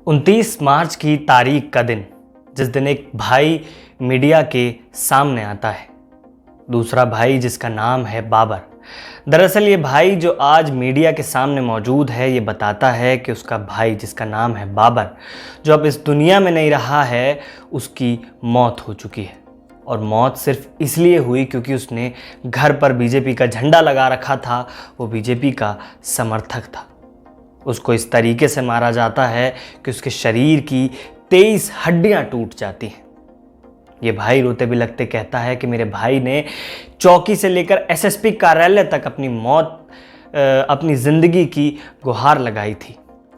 29 मार्च की तारीख का दिन, जिस दिन एक भाई मीडिया के सामने आता है, दूसरा भाई जिसका नाम है बाबर। दरअसल ये भाई जो आज मीडिया के सामने मौजूद है, ये बताता है कि उसका भाई जिसका नाम है बाबर, जो अब इस दुनिया में नहीं रहा है, उसकी मौत हो चुकी है। और मौत सिर्फ इसलिए हुई क्योंकि उसने घर पर बीजेपी का झंडा लगा रखा था, वो बीजेपी का समर्थक था। उसको इस तरीके से मारा जाता है कि उसके शरीर की 23 हड्डियां टूट जाती हैं। ये भाई रोते बिलखते कहता है कि मेरे भाई ने चौकी से लेकर एसएसपी कार्यालय तक अपनी ज़िंदगी की गुहार लगाई थी,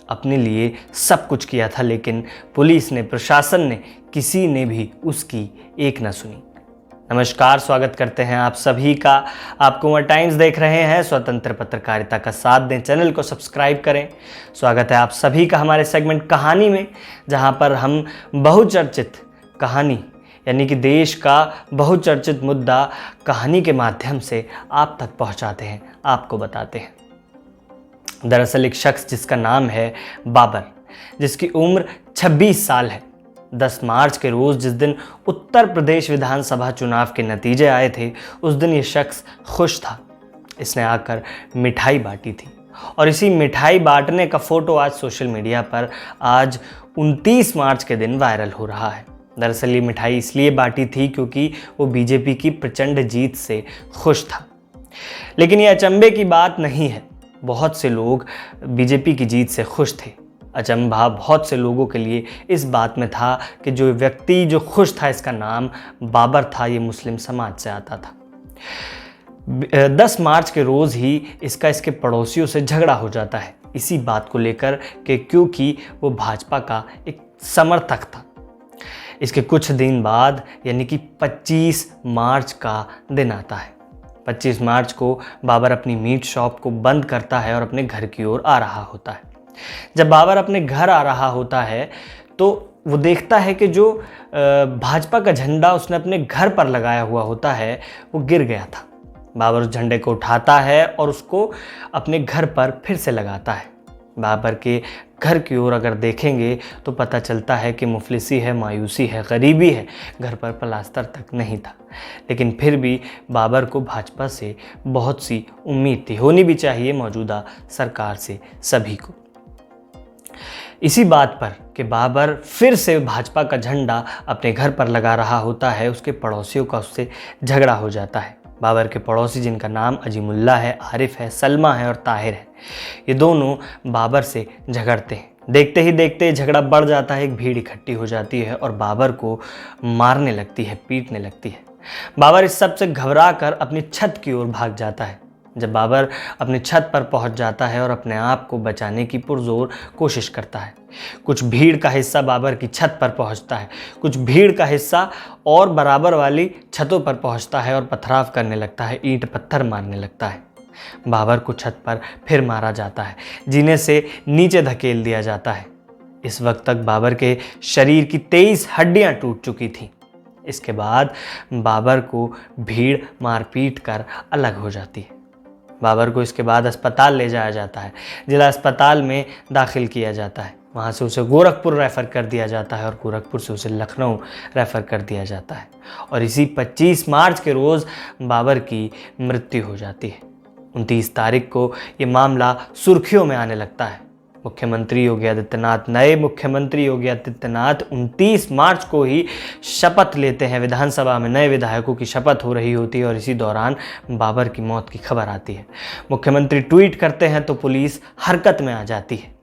अपने लिए सब कुछ किया था, लेकिन पुलिस ने, प्रशासन ने, किसी ने भी उसकी एक न सुनी। नमस्कार, स्वागत करते हैं आप सभी का। आप कुंवर टाइम्स देख रहे हैं। स्वतंत्र पत्रकारिता का साथ दें, चैनल को सब्सक्राइब करें। स्वागत है आप सभी का हमारे सेगमेंट कहानी में, जहां पर हम बहुचर्चित कहानी यानी कि देश का बहुचर्चित मुद्दा कहानी के माध्यम से आप तक पहुंचाते हैं, आपको बताते हैं। दरअसल एक शख्स जिसका नाम है बाबर, जिसकी उम्र 26 साल है। 10 मार्च के रोज़, जिस दिन उत्तर प्रदेश विधानसभा चुनाव के नतीजे आए थे, उस दिन ये शख्स खुश था। इसने आकर मिठाई बांटी थी और इसी मिठाई बांटने का फ़ोटो आज सोशल मीडिया पर आज 29 मार्च के दिन वायरल हो रहा है। दरअसल ये मिठाई इसलिए बांटी थी क्योंकि वो बीजेपी की प्रचंड जीत से खुश था। लेकिन ये अचंभे की बात नहीं है, बहुत से लोग बीजेपी की जीत से खुश थे। अचंभा बहुत से लोगों के लिए इस बात में था कि जो व्यक्ति जो खुश था, इसका नाम बाबर था, ये मुस्लिम समाज से आता था। 10 मार्च के रोज़ ही इसके पड़ोसियों से झगड़ा हो जाता है इसी बात को लेकर कि क्योंकि वो भाजपा का एक समर्थक था। इसके कुछ दिन बाद यानी कि 25 मार्च का दिन आता है। 25 मार्च को बाबर अपनी मीट शॉप को बंद करता है और अपने घर की ओर आ रहा होता है। जब बाबर अपने घर आ रहा होता है तो वो देखता है कि जो भाजपा का झंडा उसने अपने घर पर लगाया हुआ होता है, वो गिर गया था। बाबर उस झंडे को उठाता है और उसको अपने घर पर फिर से लगाता है। बाबर के घर की ओर अगर देखेंगे तो पता चलता है कि मुफलिसी है, मायूसी है, गरीबी है, घर पर प्लास्टर तक नहीं था। लेकिन फिर भी बाबर को भाजपा से बहुत सी उम्मीद थी, होनी भी चाहिए मौजूदा सरकार से सभी को। इसी बात पर कि बाबर फिर से भाजपा का झंडा अपने घर पर लगा रहा होता है, उसके पड़ोसियों का उससे झगड़ा हो जाता है। बाबर के पड़ोसी, जिनका नाम अजीमुल्ला है, आरिफ है, सलमा है और ताहिर है, ये दोनों बाबर से झगड़ते हैं। देखते ही देखते झगड़ा बढ़ जाता है, एक भीड़ इकट्ठी हो जाती है और बाबर को मारने लगती है, पीटने लगती है। बाबर इस सब से घबरा कर अपनी छत की ओर भाग जाता है। जब बाबर अपनी छत पर पहुंच जाता है और अपने आप को बचाने की पुरजोर कोशिश करता है, कुछ भीड़ का हिस्सा बाबर की छत पर पहुंचता है, कुछ भीड़ का हिस्सा और बराबर वाली छतों पर पहुंचता है और पथराव करने लगता है, ईंट पत्थर मारने लगता है। बाबर को छत पर फिर मारा जाता है, जीने से नीचे धकेल दिया जाता है। इस वक्त तक बाबर के शरीर की 23 हड्डियां टूट चुकी थीं। इसके बाद बाबर को भीड़ मारपीट कर अलग हो जाती है। बाबर को इसके बाद अस्पताल ले जाया जाता है, जिला अस्पताल में दाखिल किया जाता है। वहाँ से उसे गोरखपुर रेफ़र कर दिया जाता है और गोरखपुर से उसे लखनऊ रेफ़र कर दिया जाता है। और इसी 25 मार्च के रोज़ बाबर की मृत्यु हो जाती है। 29 तारीख को ये मामला सुर्खियों में आने लगता है। नए मुख्यमंत्री योगी आदित्यनाथ 29 मार्च को ही शपथ लेते हैं। विधानसभा में नए विधायकों की शपथ हो रही होती है और इसी दौरान बाबर की मौत की खबर आती है। मुख्यमंत्री ट्वीट करते हैं तो पुलिस हरकत में आ जाती है।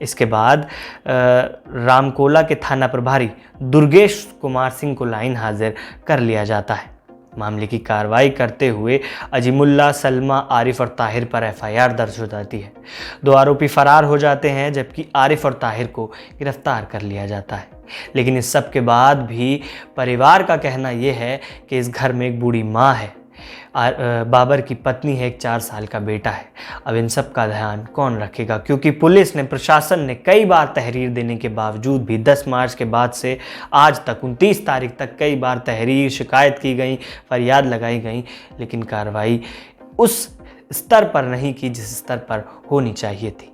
इसके बाद रामकोला के थाना प्रभारी दुर्गेश कुमार सिंह को लाइन हाजिर कर लिया जाता है। मामले की कार्रवाई करते हुए अजीमुल्ला, सलमा, आरिफ और ताहिर पर एफआईआर दर्ज हो जाती है। 2 आरोपी फरार हो जाते हैं, जबकि आरिफ और ताहिर को गिरफ्तार कर लिया जाता है। लेकिन इस सब के बाद भी परिवार का कहना यह है कि इस घर में एक बूढ़ी माँ है, बाबर की पत्नी है, एक 4 साल का बेटा है। अब इन सब का ध्यान कौन रखेगा? क्योंकि पुलिस ने, प्रशासन ने कई बार तहरीर देने के बावजूद भी 10 मार्च के बाद से आज तक 29 तारीख तक कई बार तहरीर, शिकायत की गई, फरियाद लगाई गई, लेकिन कार्रवाई उस स्तर पर नहीं की जिस स्तर पर होनी चाहिए थी।